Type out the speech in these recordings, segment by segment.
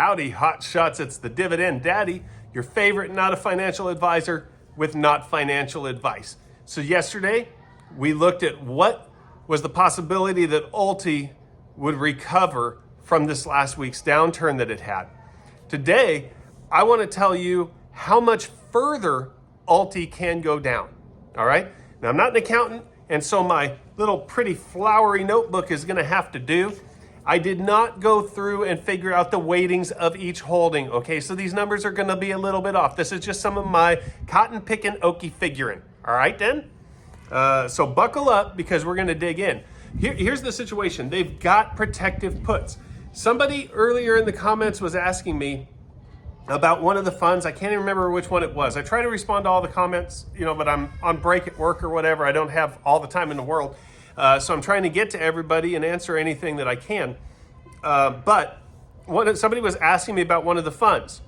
Howdy, Hotshots. It's the Dividend Daddy, your favorite not a financial advisor with not financial advice. So yesterday, we looked at what was the possibility that ULTY would recover from this last week's downturn that it had. Today, I want to tell you how much further ULTY can go down, all right? Now, I'm not an accountant, and so my little pretty flowery notebook is going to have to do. I did not go through and figure out the weightings of each holding, okay? So these numbers are going to be a little bit off. This is just some of my cotton picking okie figuring, all right then? So buckle up because we're going to dig in. Here's the situation. They've got protective puts. Somebody earlier in the comments was asking me about one of the funds. I can't even remember which one it was. I try to respond to all the comments, but I'm on break at work or whatever. I don't have all the time in the world. So I'm trying to get to everybody and answer anything that I can. But somebody was asking me about one of the funds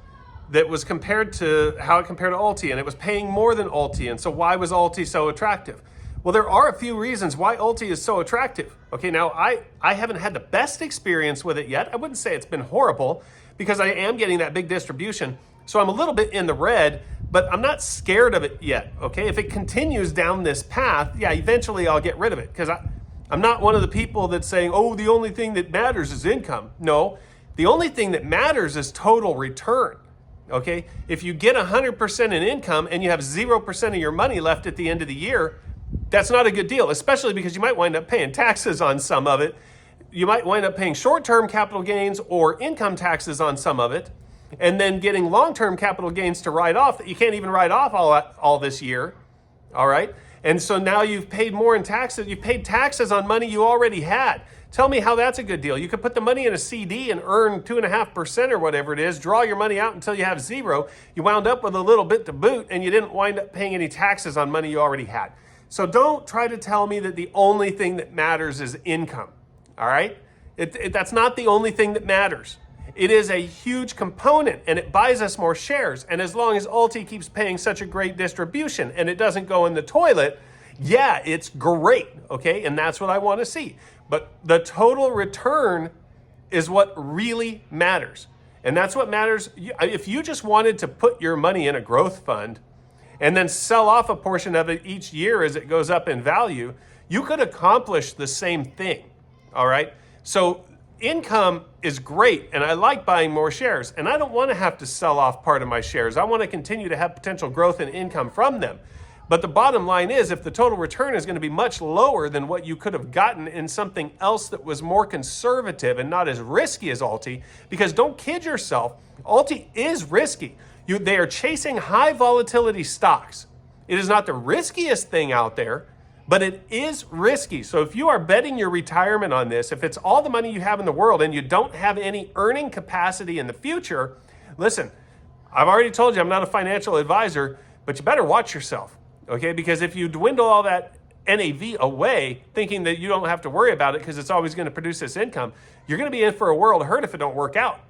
that was compared to how it compared to ULTY, and it was paying more than ULTY. And so why was ULTY so attractive? Well, there are a few reasons why ULTY is so attractive. Okay, now I haven't had the best experience with it yet. I wouldn't say it's been horrible because I am getting that big distribution. So I'm a little bit in the red, but I'm not scared of it yet, okay? If it continues down this path, yeah, eventually I'll get rid of it because I'm not one of the people that's saying, oh, the only thing that matters is income. No, the only thing that matters is total return, okay? If you get 100% in income and you have 0% of your money left at the end of the year, that's not a good deal, especially because you might wind up paying taxes on some of it. You might wind up paying short-term capital gains or income taxes on some of it, and then getting long-term capital gains to write off that you can't even write off all this year, all right? And so now you've paid more in taxes. You paid taxes on money you already had. Tell me how that's a good deal. You could put the money in a CD and earn 2.5% or whatever it is, draw your money out until you have zero. You wound up with a little bit to boot, and you didn't wind up paying any taxes on money you already had. So don't try to tell me that the only thing that matters is income, all right? That's not the only thing that matters. It is a huge component, and it buys us more shares. And as long as ULTY keeps paying such a great distribution and it doesn't go in the toilet, yeah, it's great, okay? And that's what I want to see. But the total return is what really matters. And that's what matters. If you just wanted to put your money in a growth fund and then sell off a portion of it each year as it goes up in value, you could accomplish the same thing, all right? So income is great, and I like buying more shares, and I don't want to have to sell off part of my shares. I want to continue to have potential growth in income from them. But the bottom line is, if the total return is going to be much lower than what you could have gotten in something else that was more conservative and not as risky as ULTY, because don't kid yourself, ULTY is risky. They are chasing high volatility stocks. It is not the riskiest thing out there, but it is risky. So if you are betting your retirement on this, if it's all the money you have in the world and you don't have any earning capacity in the future, listen, I've already told you I'm not a financial advisor, but you better watch yourself, okay? Because if you dwindle all that NAV away, thinking that you don't have to worry about it because it's always going to produce this income, you're going to be in for a world of hurt if it don't work out.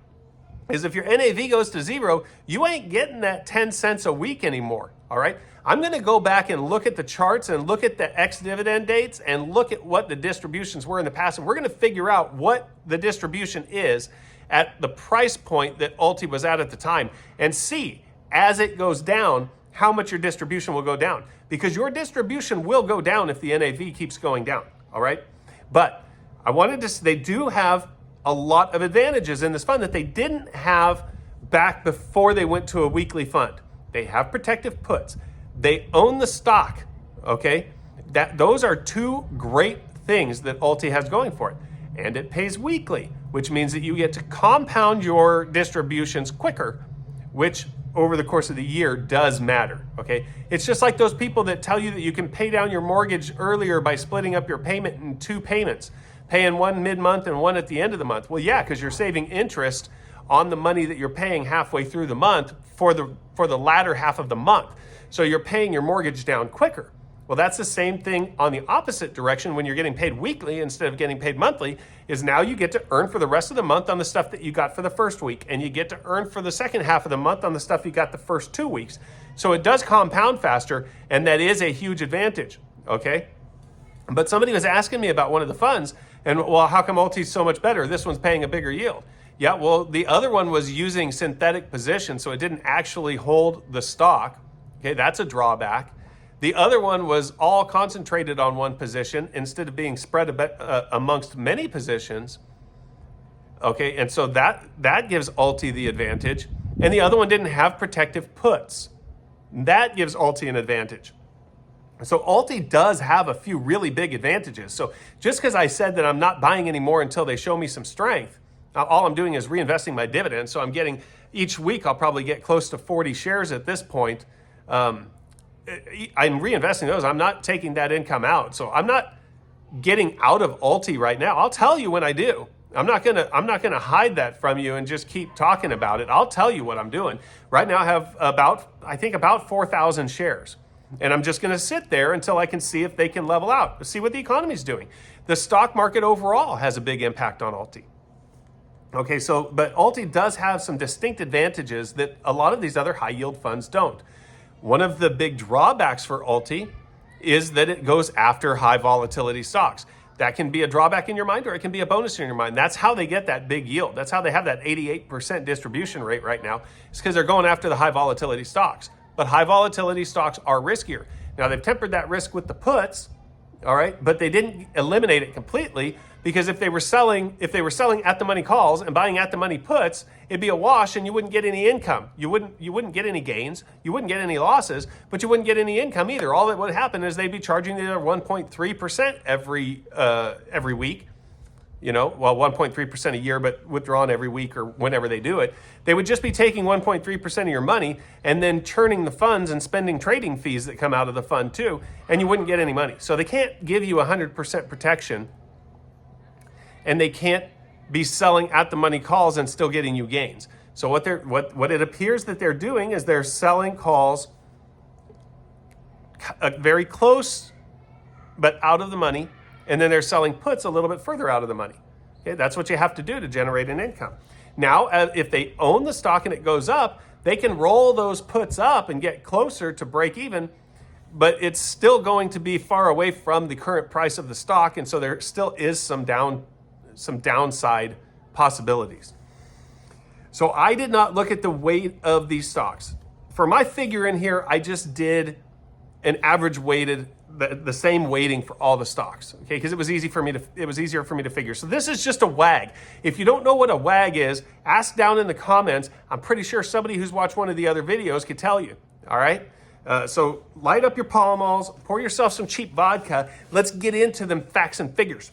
Is if your NAV goes to zero, you ain't getting that 10 cents a week anymore, all right? I'm going to go back and look at the charts and look at the ex-dividend dates and look at what the distributions were in the past. And we're going to figure out what the distribution is at the price point that ULTY was at the time and see, as it goes down, how much your distribution will go down. Because your distribution will go down if the NAV keeps going down, all right? But I wanted to say they do have a lot of advantages in this fund that they didn't have back before they went to a weekly fund. They have protective puts. They own the stock, okay? Those are two great things that ULTY has going for it. And it pays weekly, which means that you get to compound your distributions quicker, which over the course of the year does matter, okay? It's just like those people that tell you that you can pay down your mortgage earlier by splitting up your payment in two payments, paying one mid-month and one at the end of the month. Well, yeah, because you're saving interest on the money that you're paying halfway through the month for the latter half of the month. So you're paying your mortgage down quicker. Well, that's the same thing on the opposite direction when you're getting paid weekly instead of getting paid monthly, is now you get to earn for the rest of the month on the stuff that you got for the first week, and you get to earn for the second half of the month on the stuff you got the first 2 weeks. So it does compound faster, and that is a huge advantage, okay? But somebody was asking me about one of the funds, and well, how come ULTY is so much better? This one's paying a bigger yield. Yeah, well, the other one was using synthetic position, so it didn't actually hold the stock. Okay, that's a drawback. The other one was all concentrated on one position instead of being spread amongst many positions. Okay, and so that gives ULTY the advantage. And the other one didn't have protective puts. That gives ULTY an advantage. So ULTY does have a few really big advantages. So just because I said that I'm not buying anymore until they show me some strength, all I'm doing is reinvesting my dividends. So I'm getting, each week I'll probably get close to 40 shares at this point. I'm reinvesting those. I'm not taking that income out. So I'm not getting out of ULTY right now. I'll tell you when I do. I'm not gonna hide that from you and just keep talking about it. I'll tell you what I'm doing. Right now I have about 4,000 shares. And I'm just gonna sit there until I can see if they can level out, see what the economy's doing. The stock market overall has a big impact on ULTY. Okay, but ULTY does have some distinct advantages that a lot of these other high yield funds don't. One of the big drawbacks for ULTY is that it goes after high volatility stocks. That can be a drawback in your mind, or it can be a bonus in your mind. That's how they get that big yield. That's how they have that 88% distribution rate right now. It's because they're going after the high volatility stocks. But high volatility stocks are riskier. Now they've tempered that risk with the puts, all right, but they didn't eliminate it completely, because if they were selling at the money calls and buying at the money puts, it'd be a wash and you wouldn't get any income. You wouldn't get any gains, you wouldn't get any losses, but you wouldn't get any income either. All that would happen is they'd be charging you 1.3% every week. 1.3% a year, but withdrawn every week or whenever they do it. They would just be taking 1.3% of your money and then churning the funds and spending trading fees that come out of the fund too, and you wouldn't get any money. So they can't give you 100% protection, and they can't be selling at the money calls and still getting you gains. So what it appears that they're doing is they're selling calls very close but out of the money, and then they're selling puts a little bit further out of the money. Okay, that's what you have to do to generate an income. Now, if they own the stock and it goes up, they can roll those puts up and get closer to break even, but it's still going to be far away from the current price of the stock, and so there still is some downside possibilities. So I did not look at the weight of these stocks. For my figure in here, I just did an average weighted, the same weighting for all the stocks, okay? Because it was easier for me to figure. So this is just a WAG. If you don't know what a WAG is, ask down in the comments. I'm pretty sure somebody who's watched one of the other videos could tell you, all right? So light up your Pall Malls, pour yourself some cheap vodka. Let's get into them facts and figures.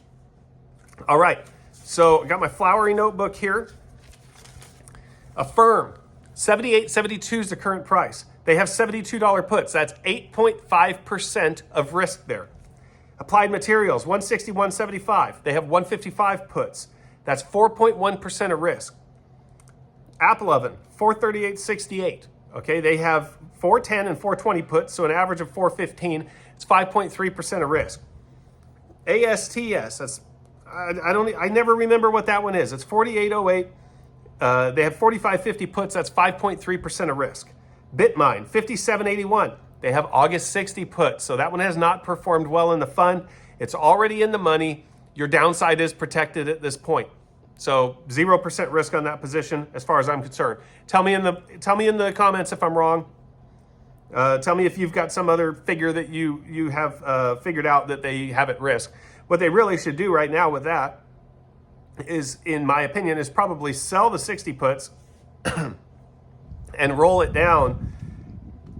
All right, so I got my flowery notebook here. Affirm, 78.72 is the current price. They have $72 puts. That's 8.5% of risk there. Applied Materials, 161.75. They have 155 puts. That's 4.1% of risk. Apple Oven, 438.68. Okay, they have 410 and 420 puts, so an average of 415. It's 5.3% of risk. ASTS, I never remember what that one is. It's 48.08. They have 45.50 puts. That's 5.3% of risk. Bitmine, 57.81. They have August 60 puts. So that one has not performed well in the fund. It's already in the money. Your downside is protected at this point. So 0% risk on that position as far as I'm concerned. Tell me in the comments if I'm wrong. Tell me if you've got some other figure that you have figured out that they have at risk. What they really should do right now with that is, in my opinion, is probably sell the 60 puts and roll it down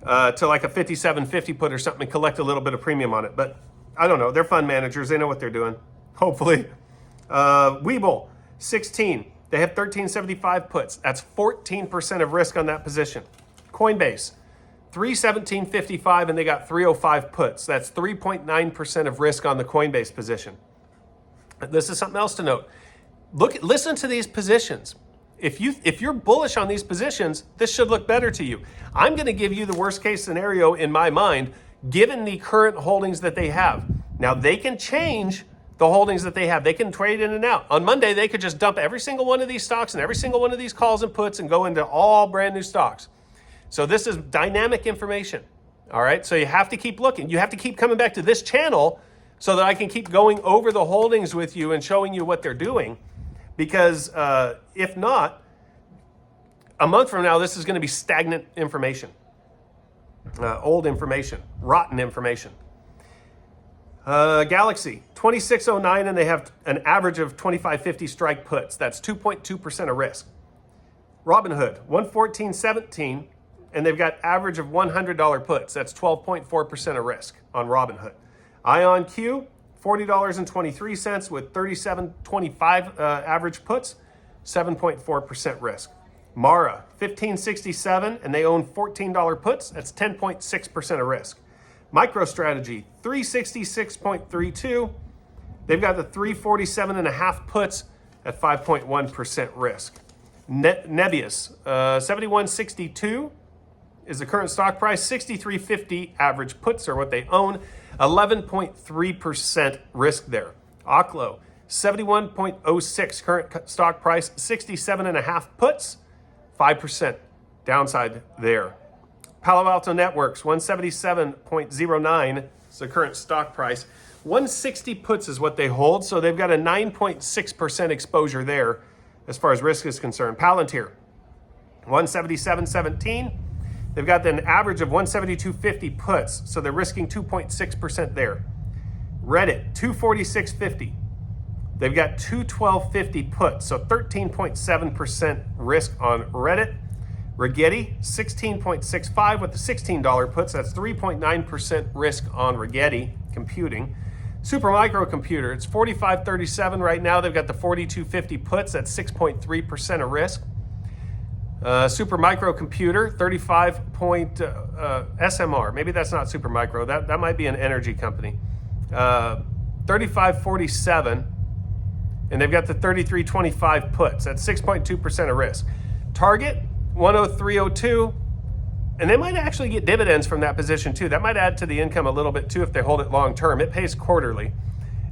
to like a 57.50 put or something and collect a little bit of premium on it. But I don't know. They're fund managers. They know what they're doing, hopefully. Webull, 16. They have 13.75 puts. That's 14% of risk on that position. Coinbase, 317.55, and they got 305 puts. That's 3.9% of risk on the Coinbase position. This is something else to note. Listen to these positions. If you're bullish on these positions, this should look better to you. I'm going to give you the worst case scenario in my mind, given the current holdings that they have. Now, they can change the holdings that they have. They can trade in and out. On Monday, they could just dump every single one of these stocks and every single one of these calls and puts and go into all brand new stocks. So this is dynamic information, all right? So you have to keep looking. You have to keep coming back to this channel so that I can keep going over the holdings with you and showing you what they're doing. because if not, a month from now, this is going to be stagnant information, old information, rotten information. Galaxy, 2609, and they have an average of 2550 strike puts. That's 2.2% of risk. Robinhood, 11417, and they've got average of $100 puts. That's 12.4% of risk on Robinhood. IonQ, $40.23 with 37.25 average puts, 7.4% risk. Mara, 1567, and they own $14 puts. That's 10.6% of risk. MicroStrategy, 366.32. They've got the 347.5 puts at 5.1% risk. Nebius, 7162 is the current stock price. 63.50 average puts are what they own. 11.3% risk there. Oklo, 71.06 current stock price. 67.5 puts. 5% downside there. Palo Alto Networks, 177.09 is the current stock price. 160 puts is what they hold, so they've got a 9.6% exposure there as far as risk is concerned. Palantir, 177.17. They've got an average of 172.50 puts, so they're risking 2.6% there. Reddit, 246.50. They've got 212.50 puts, so 13.7% risk on Reddit. Rigetti, 16.65 with the $16 puts. That's 3.9% risk on Rigetti Computing. Supermicro Computer, it's 45.37 right now. They've got the 42.50 puts. That's 6.3% of risk. Supermicro Computer, 35 SMR. Maybe that's not Supermicro. That might be an energy company. 35.47. And they've got the 33.25 puts. That's 6.2% of risk. Target, 103.02. And they might actually get dividends from that position too. That might add to the income a little bit too if they hold it long term. It pays quarterly.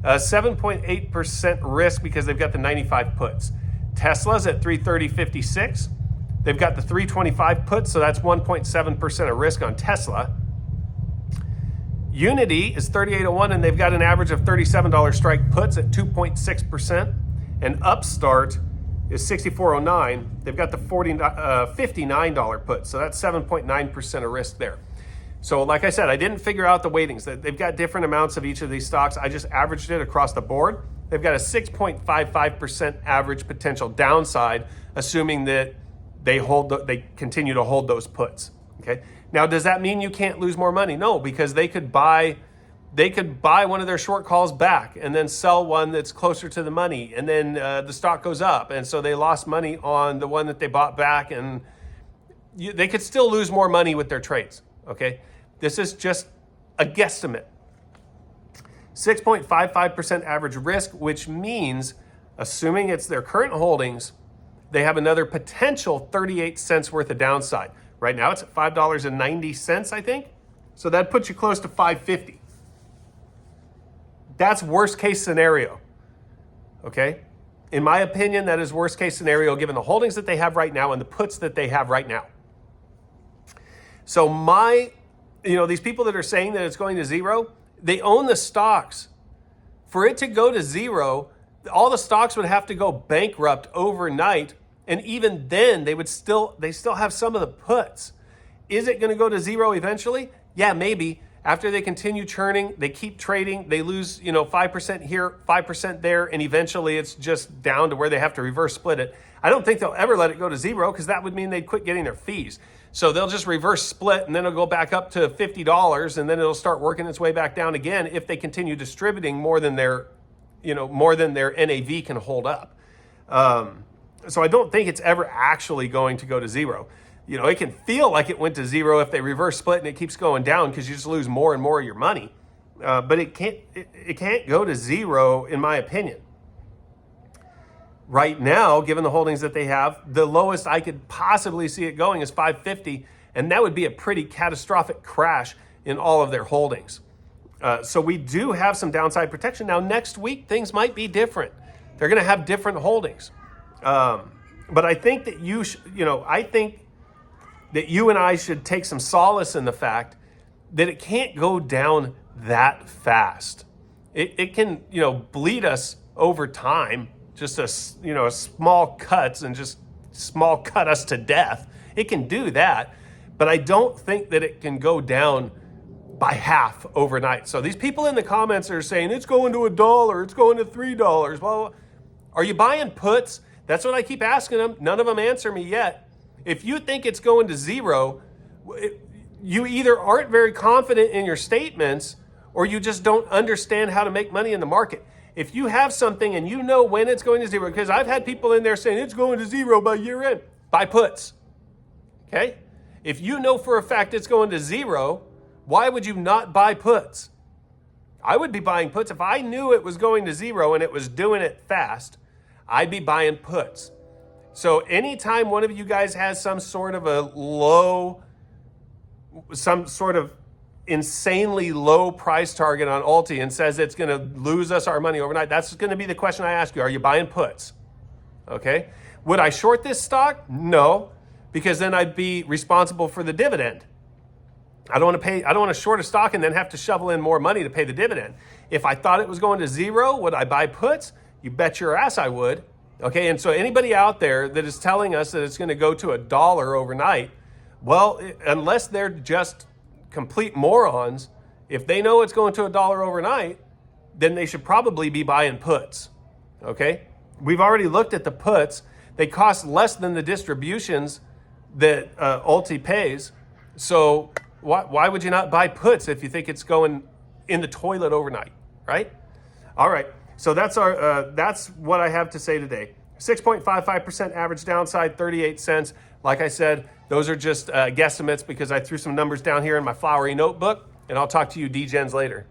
7.8% risk because they've got the 95 puts. Tesla's at 330.56. They've got the 325 puts, so that's 1.7% of risk on Tesla. Unity is 38.01, and they've got an average of $37 strike puts at 2.6%. And Upstart is 64.09. They've got the $59 puts, so that's 7.9% of risk there. So like I said, I didn't figure out the weightings. They've got different amounts of each of these stocks. I just averaged it across the board. They've got a 6.55% average potential downside, assuming that they continue to hold those puts. Okay. Now, does that mean you can't lose more money? No, because they could buy one of their short calls back and then sell one that's closer to the money, and then the stock goes up, and so they lost money on the one that they bought back, and they could still lose more money with their trades. Okay, this is just a guesstimate. 6.55% average risk, which means, assuming it's their current holdings, they have another potential 38 cents worth of downside. Right now it's at $5.90, I think. So that puts you close to $5.50. That's worst case scenario. Okay? In my opinion, that is worst case scenario given the holdings that they have right now and the puts that they have right now. So these people that are saying that it's going to zero, they own the stocks. For it to go to zero, all the stocks would have to go bankrupt overnight. And even then, they still have some of the puts. Is it going to go to zero eventually? Yeah, maybe. After they continue churning, they keep trading, they lose 5% here, 5% there, and eventually it's just down to where they have to reverse split it. I don't think they'll ever let it go to zero because that would mean they'd quit getting their fees. So they'll just reverse split, and then it'll go back up to $50, and then it'll start working its way back down again if they continue distributing more than their NAV can hold up. So I don't think it's ever actually going to go to zero. It can feel like it went to zero if they reverse split and it keeps going down because you just lose more and more of your money. But it can't go to zero, in my opinion. Right now, given the holdings that they have, the lowest I could possibly see it going is $5.50, and that would be a pretty catastrophic crash in all of their holdings. So we do have some downside protection. Now, next week, things might be different. They're going to have different holdings. But I think that you and I should take some solace in the fact that it can't go down that fast. It can, bleed us over time, just a small cuts and just small cut us to death. It can do that, but I don't think that it can go down by half overnight. So these people in the comments are saying it's going to $1, it's going to $3. Well, are you buying puts? That's what I keep asking them. None of them answer me yet. If you think it's going to zero, you either aren't very confident in your statements or you just don't understand how to make money in the market. If you have something and you know when it's going to zero, because I've had people in there saying it's going to zero by year end, buy puts. Okay? If you know for a fact it's going to zero, why would you not buy puts? I would be buying puts. If I knew it was going to zero and it was doing it fast, I'd be buying puts. So anytime one of you guys has some sort of insanely low price target on ULTY and says it's going to lose us our money overnight, that's going to be the question I ask you. Are you buying puts? Okay. Would I short this stock? No, because then I'd be responsible for the dividend. I don't want to short a stock and then have to shovel in more money to pay the dividend. If I thought it was going to zero, would I buy puts? You bet your ass I would. Okay, and so anybody out there that is telling us that it's going to go to $1 overnight, well, unless they're just complete morons, if they know it's going to $1 overnight, then they should probably be buying puts. Okay, we've already looked at the puts. They cost less than the distributions that ULTY pays. So why would you not buy puts if you think it's going in the toilet overnight, right? All right, so that's what I have to say today. 6.55% average downside, 38 cents. Like I said, those are just guesstimates because I threw some numbers down here in my flowery notebook, and I'll talk to you D-Gens later.